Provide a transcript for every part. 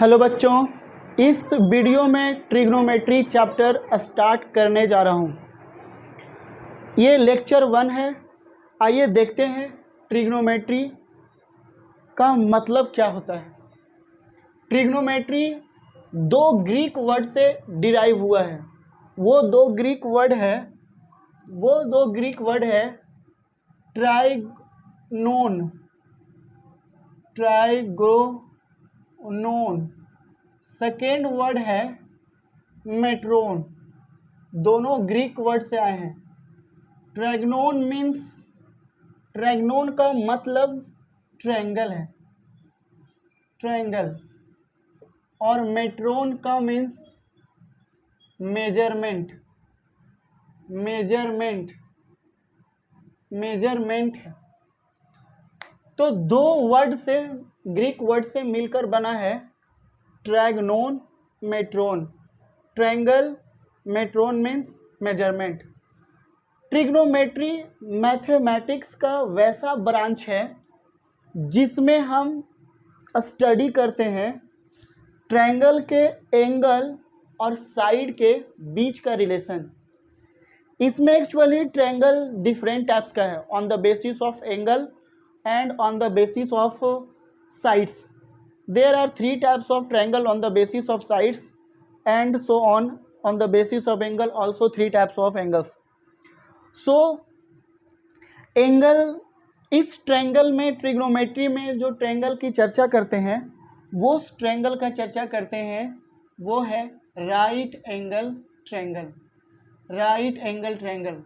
Hello बच्चों, इस video में ट्रिग्नोमेट्री चैप्टर स्टार्ट करने जा रहा हूँ। ये लेक्चर 1 है। आइए देखते हैं ट्रिग्नोमेट्री का मतलब क्या होता है। ट्रिग्नोमेट्री दो ग्रीक वर्ड से डिराइव हुआ है। वो दो ग्रीक वर्ड है ट्राइगोनोन, सेकेंड वर्ड है मेट्रोन। दोनों ग्रीक वर्ड से आए हैं। ट्रैगनोन का मतलब ट्रायंगल है, ट्रायंगल, और मेट्रोन का मीन्स मेजरमेंट है। तो दो वर्ड से, ग्रीक वर्ड से मिलकर बना है trigonon, metron. Triangle, metron means measurement. Trigonometry mathematics का वैसा ब्रांच है जिसमें हम स्टडी करते हैं ट्रायंगल के एंगल और साइड के बीच का रिलेशन। इसमें एक्चुअली ट्रायंगल डिफरेंट टाइप्स का है, on the basis of angle and on the basis of sides. There are 3 types of triangle on the basis of sides and so on the basis of angle, also 3 types of angles. So angle, इस triangle में, trigonometry में जो triangle की चर्चा करते हैं, वो उस ट्रायंगल का चर्चा करते हैं, वो है राइट एंगल ट्रायंगल।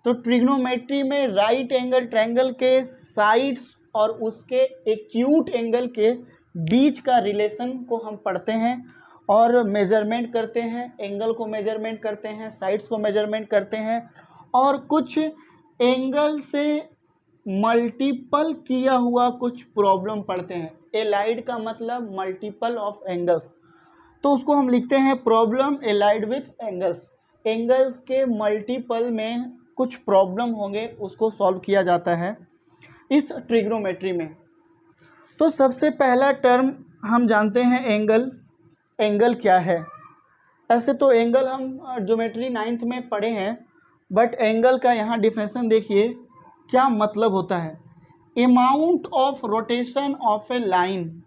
तो ट्रिग्नोमेट्री में राइट एंगल ट्रायंगल के साइड्स और उसके एक्यूट एंगल के बीच का रिलेशन को हम पढ़ते हैं और मेजरमेंट करते हैं। एंगल को मेजरमेंट करते हैं, साइड्स को मेजरमेंट करते हैं, और कुछ एंगल से मल्टीपल किया हुआ कुछ प्रॉब्लम पढ़ते हैं। एलाइड का मतलब मल्टीपल ऑफ एंगल्स, तो उसको हम लिखते हैं problem allied with angles. Angles के मल्टीपल में कुछ प्रॉब्लम होंगे, उसको सॉल्व किया जाता है इस ट्रिग्नोमेट्री में। तो सबसे पहला टर्म हम जानते हैं एंगल। एंगल क्या है? ऐसे तो एंगल हम ज्योमेट्री 9th में पढ़े हैं, बट एंगल का यहाँ डिफिनेशन देखिए क्या मतलब होता है। Amount of rotation of a line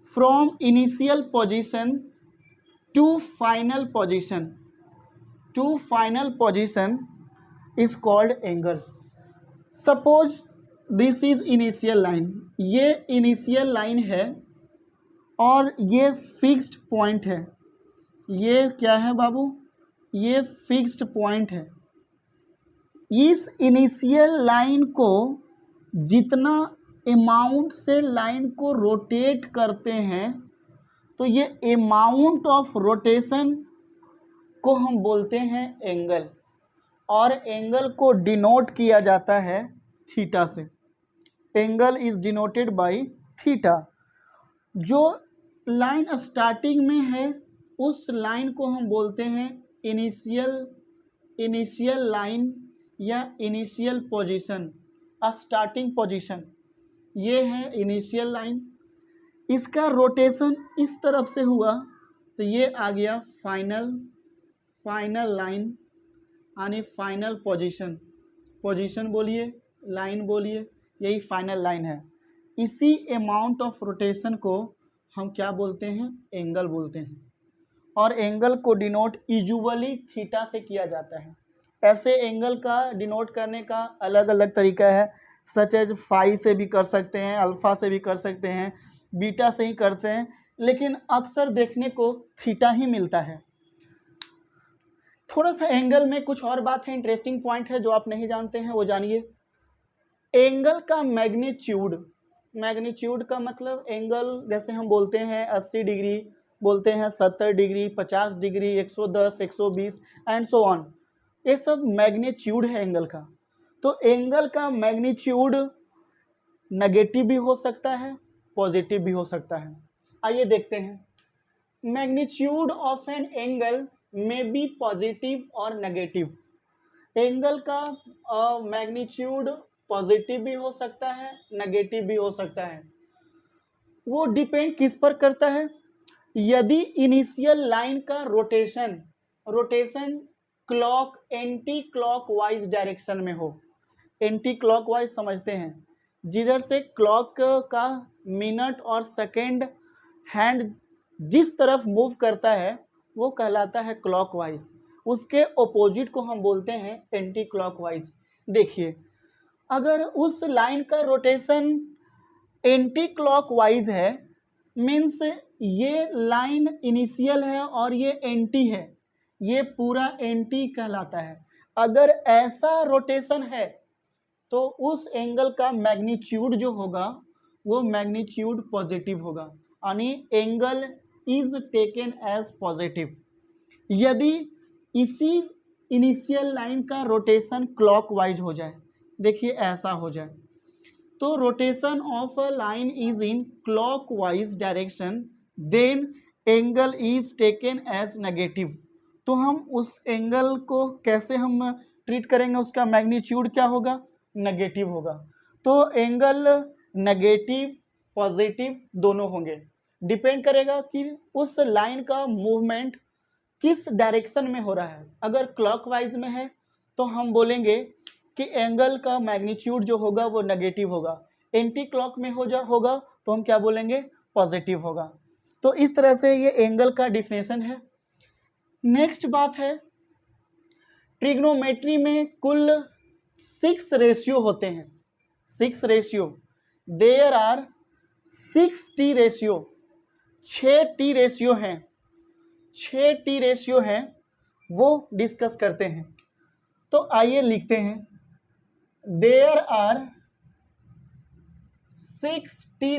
from initial position to final position is called angle. Suppose this is initial line, ये इनिशियल लाइन है और ये फिक्स्ड पॉइंट है। ये क्या है बाबू? ये फिक्स्ड पॉइंट है। इस इनिशियल लाइन को जितना अमाउंट से लाइन को रोटेट करते हैं, तो ये अमाउंट ऑफ रोटेशन को हम बोलते हैं एंगल, और एंगल को डिनोट किया जाता है थीटा से। Angle is denoted by theta. जो लाइन स्टार्टिंग में है उस लाइन को हम बोलते हैं इनिशियल लाइन या इनिशियल पोजीशन, स्टार्टिंग पोजीशन। ये है इनिशियल लाइन। इसका रोटेशन इस तरफ से हुआ तो ये आ गया फाइनल लाइन, यानी फाइनल पोजीशन बोलिए, लाइन बोलिए, यही फाइनल लाइन है। इसी अमाउंट ऑफ रोटेशन को हम क्या बोलते हैं? एंगल बोलते हैं। और एंगल को डिनोट यूजुअली थीटा से किया जाता है। ऐसे एंगल का डिनोट करने का अलग अलग तरीका है, सच एज फाई से भी कर सकते हैं, अल्फ़ा से भी कर सकते हैं, बीटा से ही करते हैं, लेकिन अक्सर देखने को थीटा ही मिलता है। थोड़ा सा एंगल में कुछ और बात है, इंटरेस्टिंग पॉइंट है जो आप नहीं जानते हैं, वो जानिए। एंगल का मैग्नीट्यूड का मतलब एंगल, जैसे हम बोलते हैं 80 डिग्री, बोलते हैं 70 degree, 50 degree, 110, 120 and so on, ये सब मैग्नीट्यूड है एंगल का। तो एंगल का मैग्नीट्यूड नेगेटिव भी हो सकता है, पॉजिटिव भी हो सकता है। आइए देखते हैं। Magnitude of an angle may be positive और नेगेटिव। एंगल का मैग्नीट्यूड पॉजिटिव भी हो सकता है, नेगेटिव भी हो सकता है। वो डिपेंड किस पर करता है? यदि इनिशियल लाइन का rotation clock anti clockwise direction में हो, एंटी क्लॉकवाइज समझते हैं, जिधर से क्लॉक का मिनट और सेकेंड हैंड जिस तरफ मूव करता है वो कहलाता है क्लॉकवाइज, उसके ऑपोजिट को हम बोलते हैं एंटी क्लॉकवाइज। देखिए, अगर उस लाइन का रोटेशन एंटी क्लॉकवाइज है, मीन्स ये लाइन इनिशियल है और ये एंटी है, ये पूरा एंटी कहलाता है। अगर ऐसा रोटेशन है तो उस एंगल का मैग्नीट्यूड जो होगा वो मैग्नीट्यूड पॉजिटिव होगा, यानी angle is taken as positive. यदि इसी इनिशियल लाइन का रोटेशन क्लॉकवाइज हो जाए, देखिए ऐसा हो जाए, तो rotation of a line is in clockwise direction, then angle is taken as negative. तो हम उस एंगल को कैसे हम ट्रीट करेंगे, उसका मैग्नीट्यूड क्या होगा, नेगेटिव होगा। तो एंगल नेगेटिव पॉजिटिव दोनों होंगे, डिपेंड करेगा कि उस लाइन का मूवमेंट किस डायरेक्शन में हो रहा है। अगर क्लॉकवाइज में है तो हम बोलेंगे कि एंगल का मैग्नीट्यूड जो होगा वो नेगेटिव होगा, एंटी क्लॉक में होगा तो हम क्या बोलेंगे, पॉजिटिव होगा। तो इस तरह से ये एंगल का डिफिनेशन है। नेक्स्ट बात है, ट्रिग्नोमेट्री में कुल 6 रेशियो होते हैं, 6 ratio, there are 6 T ratio, 6 T ratio हैं, 6 टी रेशियो हैं, वो डिस्कस करते हैं। तो आइए लिखते हैं, there are 6 T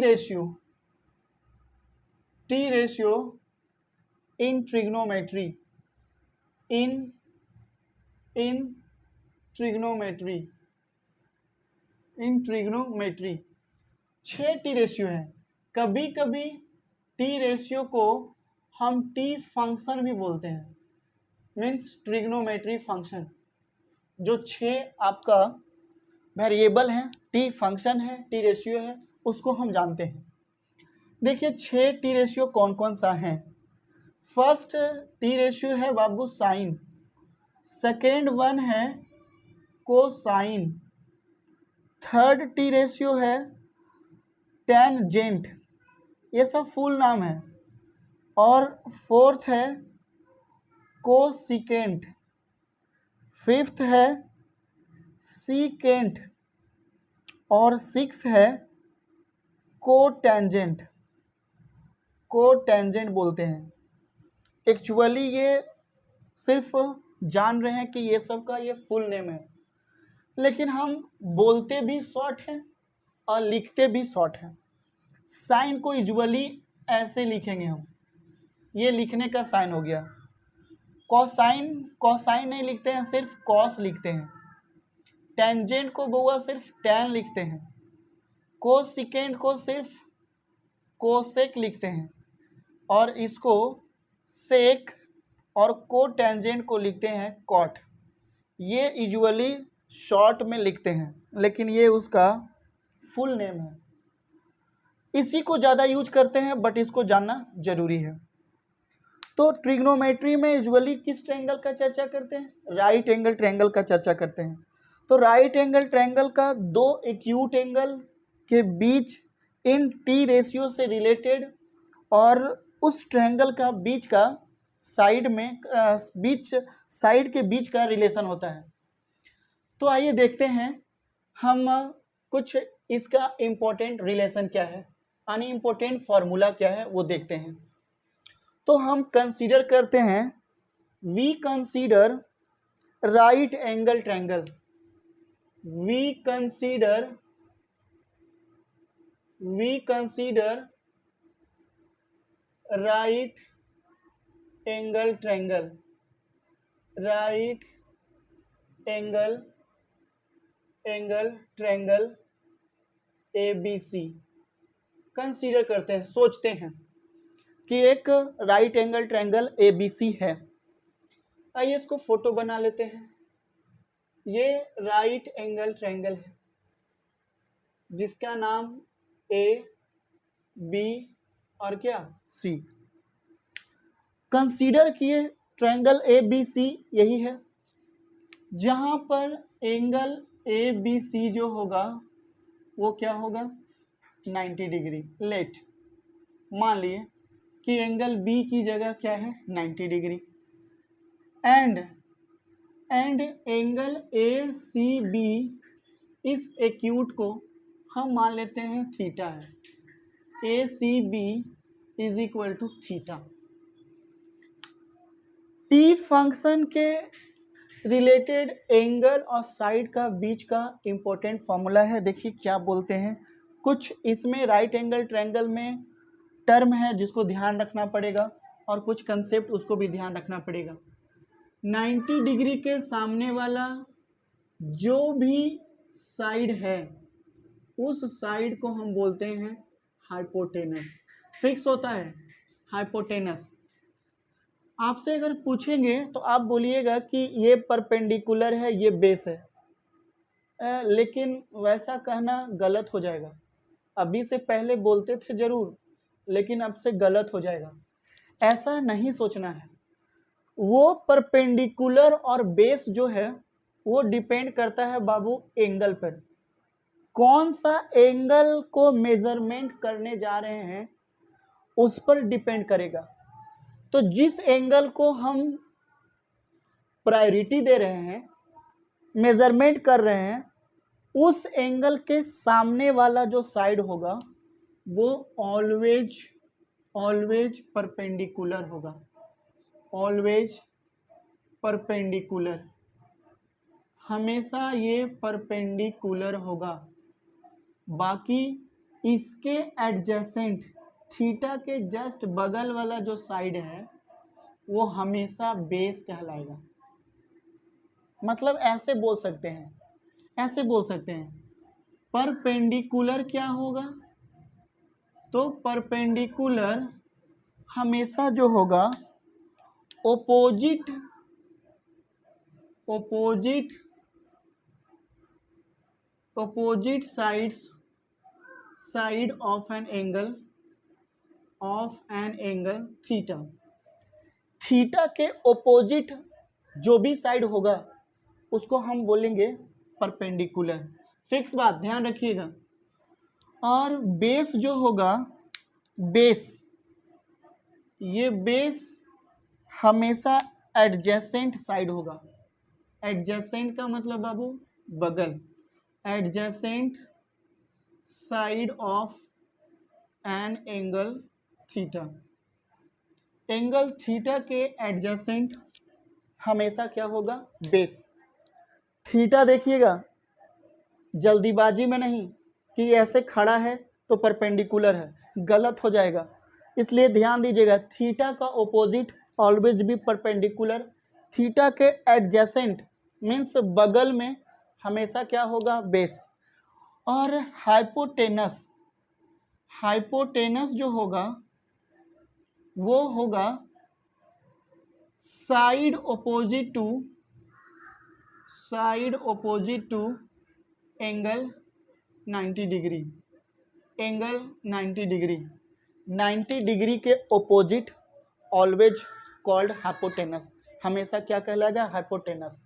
ratio in trigonometry, in trigonometry 6 T ratio है। कभी कभी टी रेशियो को हम टी फंक्शन भी बोलते हैं, मीन्स ट्रिग्नोमेट्री फंक्शन। जो 6 आपका वेरिएबल है, टी फंक्शन है, टी रेशियो है, उसको हम जानते हैं। देखिए 6 टी रेशियो कौन कौन सा है। फर्स्ट टी रेशियो है बाबू साइन, सेकेंड वन है कोसाइन, थर्ड टी रेशियो है टेंजेंट, ये सब फुल नाम है, और फोर्थ है कोसिकेंट, फिफ्थ है सीकेंट, और सिक्स है कोटेंजेंट बोलते हैं। एक्चुअली ये सिर्फ जान रहे हैं कि ये सब का ये फुल नेम है, लेकिन हम बोलते भी शॉर्ट हैं और लिखते भी शॉर्ट हैं। साइन को यूजुअली ऐसे लिखेंगे हम, ये लिखने का साइन हो गया। कॉसाइन नहीं लिखते हैं, सिर्फ कॉस लिखते हैं। टेंजेंट को बउआ सिर्फ टैन लिखते हैं। कोसिकेंट को सिर्फ कोसेक लिखते हैं, और इसको सेक, और कोटेंजेंट को लिखते हैं कॉट। ये यूजुअली शॉर्ट में लिखते हैं, लेकिन ये उसका फुल नेम है। इसी को ज़्यादा यूज करते हैं, बट इसको जानना जरूरी है। तो ट्रिग्नोमेट्री में यूजुअली किस ट्रायंगल का चर्चा करते हैं, राइट एंगल ट्रायंगल का चर्चा करते हैं। तो राइट एंगल ट्रायंगल का 2 एक्यूट एंगल के बीच इन टी रेशियो से रिलेटेड, और उस ट्रायंगल का बीच का साइड के बीच का रिलेशन होता है। तो आइए देखते हैं हम कुछ इसका इम्पोर्टेंट रिलेशन क्या है, यानी इम्पोर्टेंट फॉर्मूला क्या है वो देखते हैं। तो हम कंसीडर करते हैं, we consider right angle triangle, we consider right angle triangle, right angle triangle ABC consider करते हैं, सोचते हैं कि एक राइट एंगल ट्रायंगल ABC है। आइए इसको फोटो बना लेते हैं। ये राइट एंगल ट्रायंगल है जिसका नाम A, B और क्या C। कंसीडर किए ट्रायंगल ए बी सी, यही है जहां पर एंगल ए बी सी जो होगा वो क्या होगा 90 डिग्री। लेट मान लिए कि एंगल बी की जगह क्या है 90 degree and angle A C B, इस एक्यूट को हम मान लेते हैं थीटा है। A C B is equal to theta. टी फंक्शन के रिलेटेड एंगल और साइड का बीच का इंपॉर्टेंट फॉर्मूला है। देखिए क्या बोलते हैं, कुछ इसमें राइट एंगल ट्रायंगल में टर्म है जिसको ध्यान रखना पड़ेगा और कुछ कंसेप्ट उसको भी ध्यान रखना पड़ेगा। 90 डिग्री के सामने वाला जो भी साइड है उस साइड को हम बोलते हैं हाइपोटेनस। फिक्स होता है हाइपोटेनस। आपसे अगर पूछेंगे तो आप बोलिएगा कि ये परपेंडिकुलर है, ये बेस है, लेकिन वैसा कहना गलत हो जाएगा। अभी से पहले बोलते थे जरूर, लेकिन अब से गलत हो जाएगा। ऐसा नहीं सोचना है। वो परपेंडिकुलर और बेस जो है वो डिपेंड करता है बाबू एंगल पर। कौन सा एंगल को मेजरमेंट करने जा रहे हैं उस पर डिपेंड करेगा। तो जिस एंगल को हम प्रायोरिटी दे रहे हैं, मेजरमेंट कर रहे हैं, उस एंगल के सामने वाला जो साइड होगा वो ऑलवेज परपेंडिकुलर होगा। ऑलवेज परपेंडिकुलर, हमेशा ये परपेंडिकुलर होगा। बाकी इसके एडजेसेंट थीटा के जस्ट बगल वाला जो साइड है वो हमेशा बेस कहलाएगा। मतलब ऐसे बोल सकते हैं, परपेंडिकुलर क्या होगा, तो परपेंडिकुलर हमेशा जो होगा opposite side of an angle theta. Theta के ओपोजिट जो भी साइड होगा उसको हम बोलेंगे परपेंडिकुलर। फिक्स बात, ध्यान रखिएगा। और बेस जो होगा, ये बेस हमेशा एडजेसेंट साइड होगा। एडजेसेंट का मतलब बाबू बगल, adjacent side of an angle theta. Angle theta के एडजेसेंट हमेशा क्या होगा बेस। थीटा देखिएगा, जल्दीबाजी में नहीं कि ऐसे खड़ा है तो परपेंडिकुलर है, गलत हो जाएगा। इसलिए ध्यान दीजिएगा, थीटा का ओपोजिट ऑलवेज भी परपेंडिकुलर। थीटा के एडजेसेंट मीन्स बगल में हमेशा क्या होगा बेस। और हाइपोटेनस जो होगा वो होगा side opposite to angle 90 degree. Angle 90 degree, 90 degree के ओपोजिट ऑलवेज कॉल्ड हाइपोटेनस, हमेशा क्या कहलाएगा हाइपोटेनस।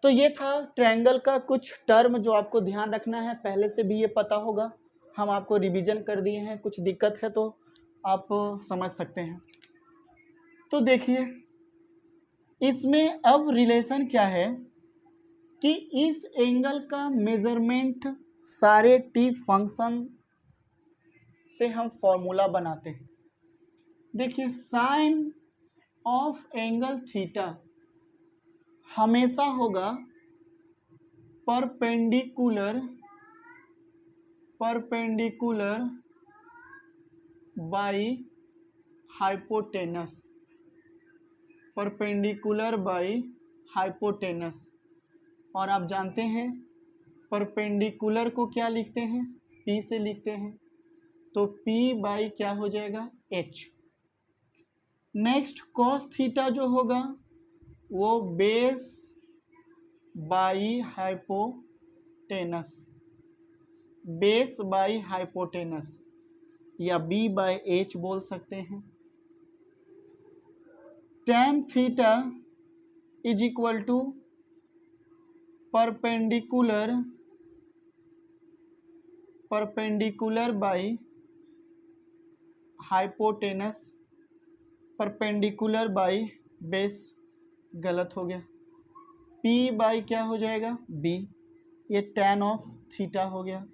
तो ये था ट्रायंगल का कुछ टर्म जो आपको ध्यान रखना है। पहले से भी ये पता होगा, हम आपको रिवीजन कर दिए हैं। कुछ दिक्कत है तो आप समझ सकते हैं। तो देखिए इसमें अब रिलेशन क्या है कि इस एंगल का मेजरमेंट सारे टी फंक्शन से हम फॉर्मूला बनाते हैं। देखिए साइन ऑफ एंगल थीटा हमेशा होगा perpendicular by hypotenuse. Perpendicular by hypotenuse. और आप जानते हैं परपेंडिकुलर को क्या लिखते हैं, P से लिखते हैं, तो P बाई क्या हो जाएगा H। नेक्स्ट कॉस थीटा जो होगा वो base by hypotenuse, base by hypotenuse, या B बाई H बोल सकते हैं। tan theta is equal to perpendicular by hypotenuse, perpendicular by base, गलत हो गया, p बाई क्या हो जाएगा b, ये tan ऑफ थीटा हो गया।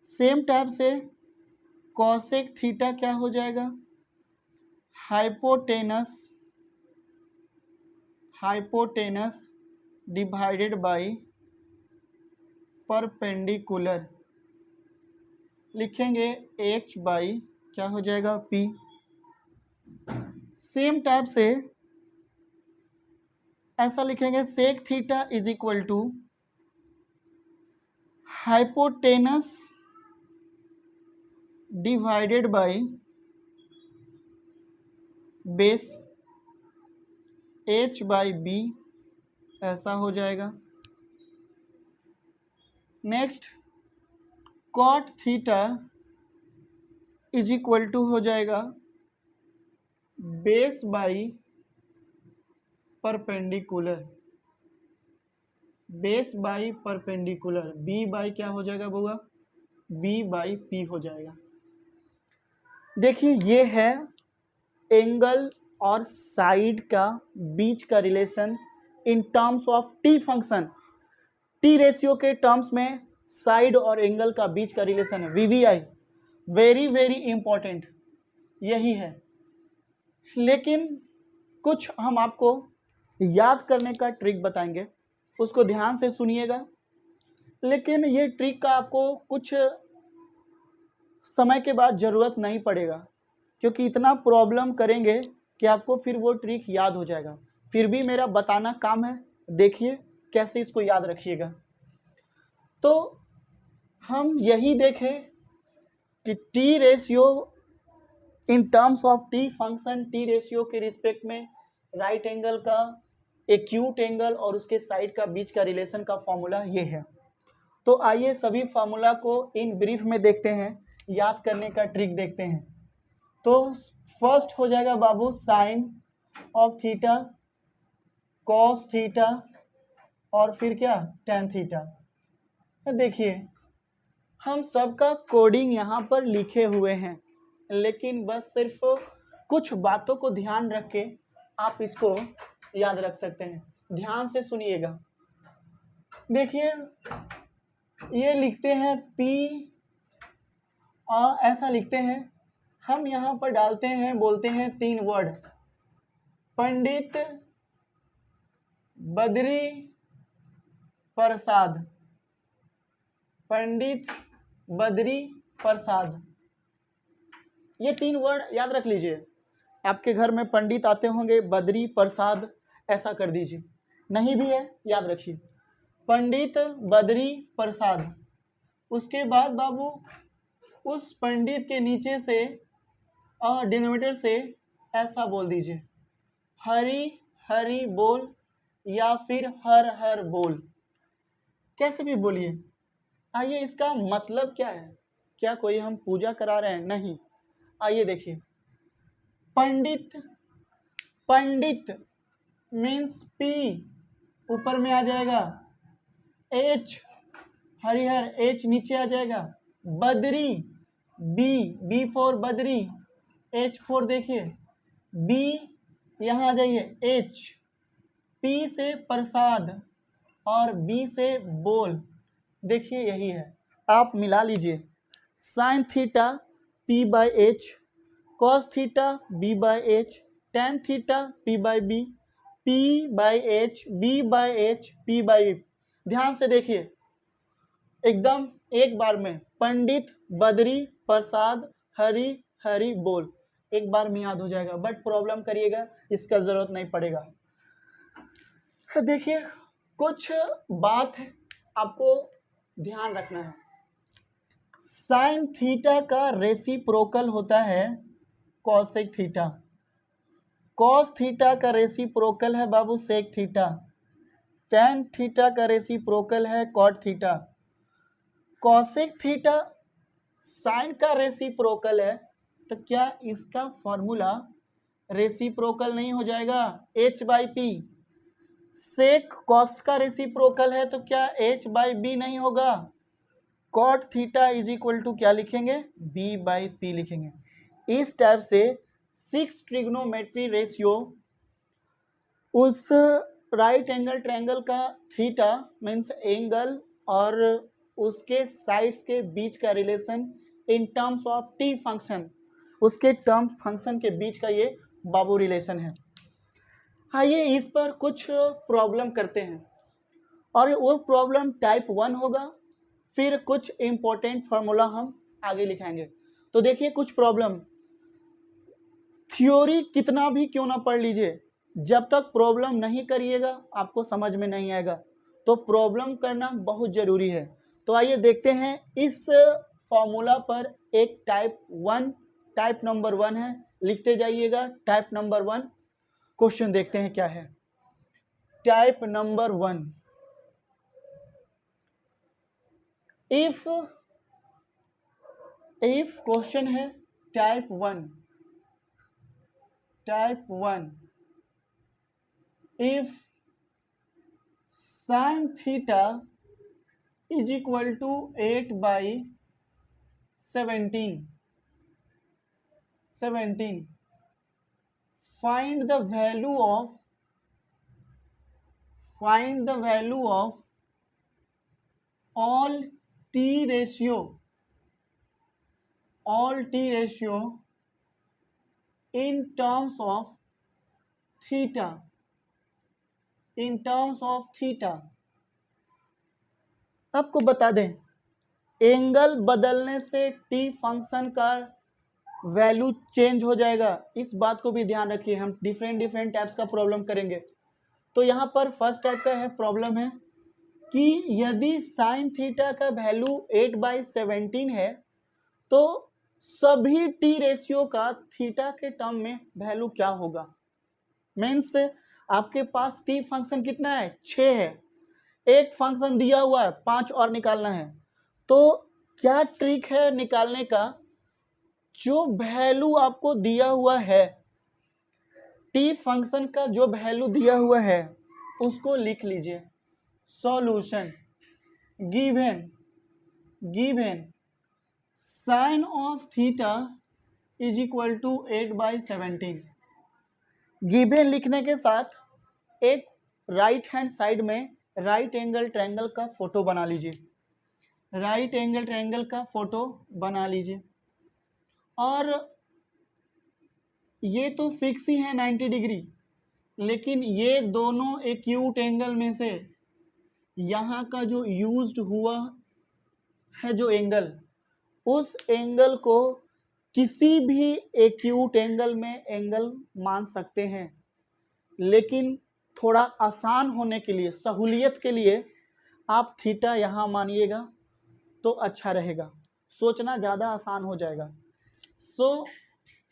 सेम टाइप से कॉसेक थीटा क्या हो जाएगा, हाइपोटेनस डिवाइडेड बाई परपेंडिकुलर, लिखेंगे h बाई क्या हो जाएगा p। सेम टाइप से ऐसा लिखेंगे sec theta is equal to hypotenuse divided by base h by b, ऐसा हो जाएगा। Next cot theta is equal to हो जाएगा base by perpendicular, base by perpendicular, b by क्या हो जाएगा बुआ, b बाई p हो जाएगा। देखिए ये है एंगल और साइड का बीच का relation in terms of T function, T ratio के टर्म्स में साइड और एंगल का बीच का रिलेशन है, वीवीआई, वेरी वेरी इंपॉर्टेंट यही है। लेकिन कुछ हम आपको याद करने का ट्रिक बताएंगे, उसको ध्यान से सुनिएगा। लेकिन ये ट्रिक का आपको कुछ समय के बाद ज़रूरत नहीं पड़ेगा, क्योंकि इतना प्रॉब्लम करेंगे कि आपको फिर वो ट्रिक याद हो जाएगा। फिर भी मेरा बताना काम है, देखिए कैसे इसको याद रखिएगा। तो हम यही देखें कि T ratio in terms of T function, T ratio के रिस्पेक्ट में राइट एंगल का एक्यूट एंगल और उसके साइड का बीच का रिलेशन का फॉर्मूला ये है। तो आइए सभी फार्मूला को इन ब्रीफ में देखते हैं, याद करने का ट्रिक देखते हैं। तो फर्स्ट हो जाएगा बाबू sine of theta, cos theta और फिर क्या टेन थीटा। देखिए हम सबका कोडिंग यहाँ पर लिखे हुए हैं, लेकिन बस सिर्फ कुछ बातों को ध्यान रख के आप इसको याद रख सकते हैं। ध्यान से सुनिएगा। देखिए ये लिखते हैं P और ऐसा लिखते हैं, हम यहाँ पर डालते हैं, बोलते हैं तीन वर्ड, पंडित बद्री प्रसाद, पंडित बद्री प्रसाद, ये तीन वर्ड याद रख लीजिए। आपके घर में पंडित आते होंगे, बद्री प्रसाद ऐसा कर दीजिए, नहीं भी है याद रखिए पंडित बद्री प्रसाद। उसके बाद बाबू उस पंडित के नीचे से और डिनोमिनेटर से ऐसा बोल दीजिए, हरि हरि बोल या फिर हर हर बोल, कैसे भी बोलिए। आइए इसका मतलब क्या है, क्या कोई हम पूजा करा रहे हैं, नहीं। आइए देखिए, पंडित, पंडित मीन्स P ऊपर में आ जाएगा, H हरिहर H नीचे आ जाएगा, Badri B for Badri, H for देखिए B यहाँ आ जाइए H, P से प्रसाद और B से बोल। देखिए यही है, आप मिला लीजिए, sine theta P by H, cos theta B by H, tan theta P by B, P by H, B by H, P by. ध्यान से देखिए एकदम एक बार में, पंडित बद्री प्रसाद हरि हरि बोल, एक बार में याद हो जाएगा। बट प्रॉब्लम करिएगा, इसका जरूरत नहीं पड़ेगा। देखिए कुछ बात आपको ध्यान रखना है, साइन थीटा का रेसिप्रोकल होता है कॉसेक थीटा, कॉस थीटा का रेसिप्रोकल है बाबू सेक थीटा, टेन थीटा का रेसिप्रोकल है cot theta, cosec theta sine का रेसिप्रोकल है। तो क्या इसका फॉर्मूला रेसिप्रोकल नहीं हो जाएगा, h/p। सेक कॉस का रेसिप्रोकल है तो क्या h/b नहीं होगा। Cot theta is equal to क्या लिखेंगे, b/p लिखेंगे। इस टाइप से 6 ट्रिग्नोमेट्री रेशियो उस राइट एंगल ट्रायंगल का थीटा मीन्स एंगल और उसके साइड्स के बीच का relation in terms of T function, उसके टर्म्स फंक्शन के बीच का ये बाबू रिलेशन है। आइए इस पर कुछ प्रॉब्लम करते हैं और वो प्रॉब्लम टाइप 1 होगा, फिर कुछ इंपॉर्टेंट फार्मूला हम आगे लिखाएंगे। तो देखिए कुछ प्रॉब्लम, थ्योरी कितना भी क्यों ना पढ़ लीजिए, जब तक प्रॉब्लम नहीं करिएगा आपको समझ में नहीं आएगा, तो प्रॉब्लम करना बहुत ज़रूरी है। तो आइए देखते हैं इस फॉर्मूला पर एक टाइप नंबर 1 है, लिखते जाइएगा टाइप नंबर 1। क्वेश्चन देखते हैं क्या है। टाइप नंबर 1, इफ क्वेश्चन है type 1 if sin theta is equal to 8/17 find the value of all t ratio in terms of theta आपको बता दें एंगल बदलने से टी फंक्शन का वैल्यू चेंज हो जाएगा, इस बात को भी ध्यान रखिए। हम डिफरेंट टाइप्स का प्रॉब्लम करेंगे। तो यहाँ पर फर्स्ट टाइप का है प्रॉब्लम है कि यदि साइन थीटा का वैल्यू 8/17 है तो सभी टी रेशियो का थीटा के टर्म में वैल्यू क्या होगा। मीन्स आपके पास टी फंक्शन कितना है, 6 है, एक फंक्शन दिया हुआ है 5 और निकालना है। तो क्या ट्रिक है निकालने का, जो वैल्यू आपको दिया हुआ है टी फंक्शन का, जो वैल्यू दिया हुआ है उसको लिख लीजिए। Solution given sine of theta is equal to 8/17। Given लिखने के साथ एक राइट हैंड साइड में राइट एंगल ट्रायंगल का फोटो बना लीजिए। और ये तो फिक्स ही है 90 डिग्री, लेकिन ये दोनों एक्यूट एंगल में से यहाँ का जो यूज्ड हुआ है जो एंगल, उस एंगल को किसी भी एक्यूट एंगल में एंगल मान सकते हैं, लेकिन थोड़ा आसान होने के लिए, सहूलियत के लिए आप थीटा यहाँ मानिएगा तो अच्छा रहेगा, सोचना ज़्यादा आसान हो जाएगा। सो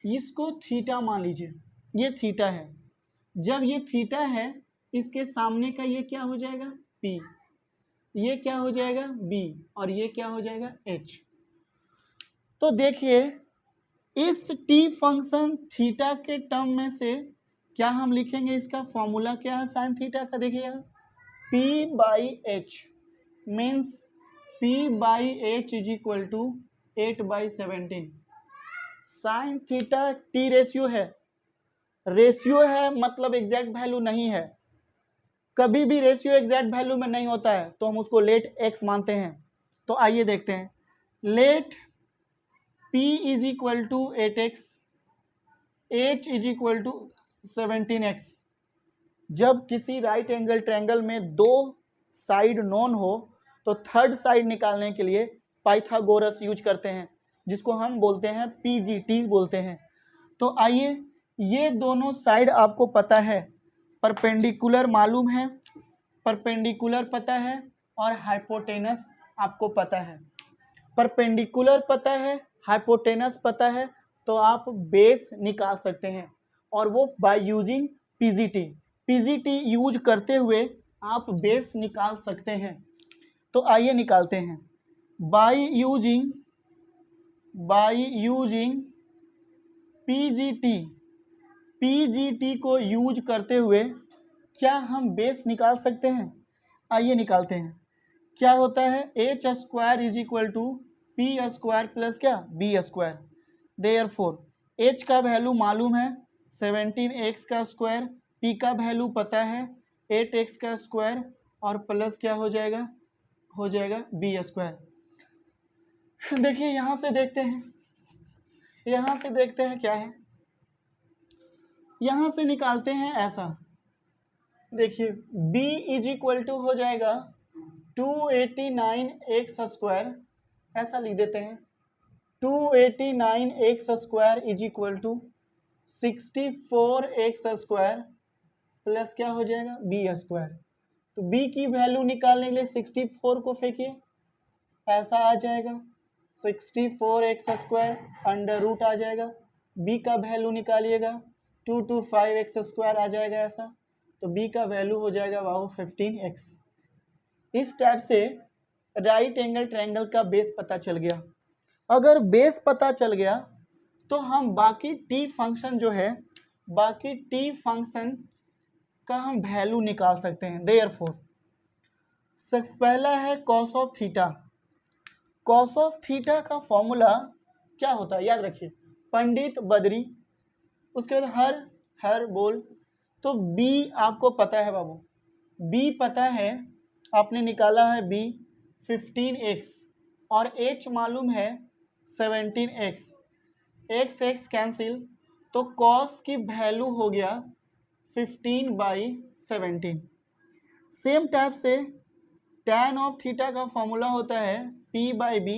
इसको थीटा मान लीजिए, ये थीटा है। जब ये थीटा है इसके सामने का ये क्या हो जाएगा, P, ये क्या हो जाएगा B, और ये क्या हो जाएगा H। तो देखिए इस टी फंक्शन थीटा के टर्म में से क्या हम लिखेंगे, इसका फॉर्मूला क्या है साइन थीटा का, देखिएगा P/H means P/H is equal to 8/17। Sine theta T ratio है मतलब एग्जैक्ट वैल्यू नहीं है, कभी भी रेशियो एग्जैक्ट वैल्यू में नहीं होता है, तो हम उसको लेट x मानते हैं। तो आइए देखते हैं, let P is equal to 8x, H is equal to 17x। जब किसी राइट एंगल ट्रायंगल में दो साइड नोन हो तो थर्ड साइड निकालने के लिए पाइथागोरस यूज करते हैं, जिसको हम बोलते हैं PGT बोलते हैं। तो आइए, ये दोनों साइड आपको पता है, परपेंडिकुलर मालूम है, परपेंडिकुलर पता है और हाइपोटेनस आपको पता है। परपेंडिकुलर पता है, हाइपोटेनस पता है, तो आप बेस निकाल सकते हैं, और वो बाय यूजिंग PGT यूज करते हुए आप बेस निकाल सकते हैं। तो आइए निकालते हैं। बाय यूजिंग PGT PGT को यूज करते हुए क्या हम बेस निकाल सकते हैं? आइए निकालते हैं। क्या होता है? H square is equal to P square plus क्या बी स्क्वायर। देयरफॉर एच का वैल्यू मालूम है 17x का स्क्वायर, पी का वैल्यू पता है 8x का स्क्वायर और प्लस क्या हो जाएगा बी स्क्वायर। देखिए यहाँ से देखते हैं क्या है, यहाँ से निकालते हैं ऐसा। देखिए b इज इक्वल टू हो जाएगा 289x स्क्वायर, ऐसा लिख देते हैं 289x square is equal to 64x square plus क्या हो जाएगा बी स्क्वायर। तो b की वैल्यू निकालने के लिए 64 को फेंकिए, ऐसा आ जाएगा 64x स्क्वायर अंडर रूट आ जाएगा। b का वैल्यू निकालिएगा 225x स्क्वायर आ जाएगा ऐसा, तो b का वैल्यू हो जाएगा वो 15x। इस टाइप से राइट एंगल ट्रायंगल का बेस पता चल गया। अगर बेस पता चल गया तो हम बाकी t फंक्शन जो है, बाकी t फंक्शन का हम वैल्यू निकाल सकते हैं। देयरफॉर पहला है cos of theta. Cos of theta का फॉर्मूला क्या होता है याद रखिए, पंडित बद्री, उसके बाद हर बोल। तो b आपको पता है बाबू, b पता है, आपने निकाला है b 15x और h मालूम है 17x, x कैंसिल, तो cos की वैल्यू हो गया 15/17। सेम टाइप से tan ऑफ थीटा का फॉर्मूला होता है p/b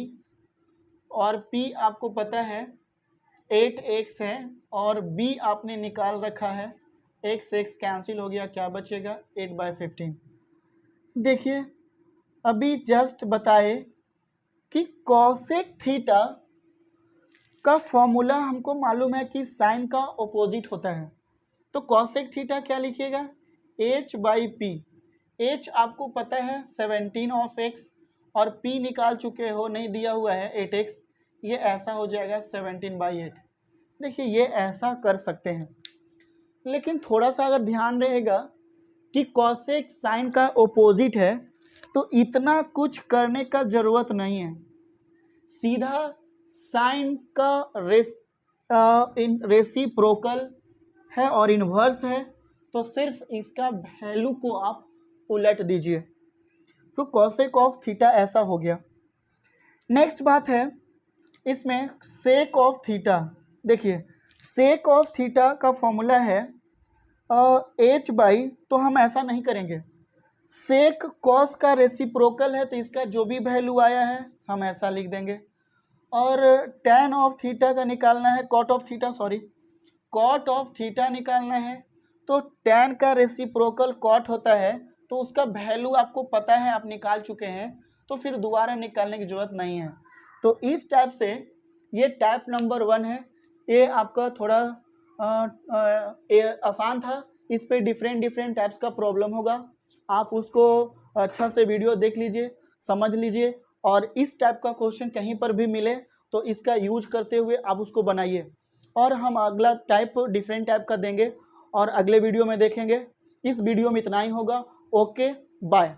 और p आपको पता है 8x है और b आपने निकाल रखा है, x कैंसिल हो गया, क्या बचेगा 8/15। देखिए अभी जस्ट बताए कि कॉसेक थीटा का फॉर्मूला हमको मालूम है कि साइन का ऑपोजिट होता है, तो कॉसेक थीटा क्या लिखिएगा h/p। h आपको पता है 17 ऑफ x और p निकाल चुके हो, नहीं दिया हुआ है 8x, ये ऐसा हो जाएगा 17/8। देखिए ये ऐसा कर सकते हैं, लेकिन थोड़ा सा अगर ध्यान रहेगा कि कॉसेक साइन का ऑपोजिट है तो इतना कुछ करने का ज़रूरत नहीं है, सीधा साइन का रेसिप्रोकल है और इन्वर्स है, तो सिर्फ इसका वैल्यू को आप उलट दीजिए, तो कॉसेक ऑफ थीटा ऐसा हो गया। नेक्स्ट बात है इसमें सेक ऑफ थीटा। देखिए सेक ऑफ थीटा का फॉर्मूला है h/, तो हम ऐसा नहीं करेंगे, सेक कॉस का रेसिप्रोकल है तो इसका जो भी वैल्यू आया है हम ऐसा लिख देंगे। और tan ऑफ थीटा का निकालना है, कॉट ऑफ थीटा निकालना है, तो tan का रेसिप्रोकल कॉट होता है, तो उसका वैल्यू आपको पता है, आप निकाल चुके हैं, तो फिर दोबारा निकालने की जरूरत नहीं है। तो इस टाइप से ये टाइप नंबर 1 है, ये आपका थोड़ा आसान था, इस पे डिफरेंट टाइप्स का प्रॉब्लम होगा, आप उसको अच्छा से वीडियो देख लीजिए, समझ लीजिए, और इस टाइप का क्वेश्चन कहीं पर भी मिले तो इसका यूज करते हुए आप उसको बनाइए। और हम अगला टाइप डिफरेंट टाइप का देंगे और अगले वीडियो में देखेंगे। इस वीडियो में इतना ही होगा। Okay bye.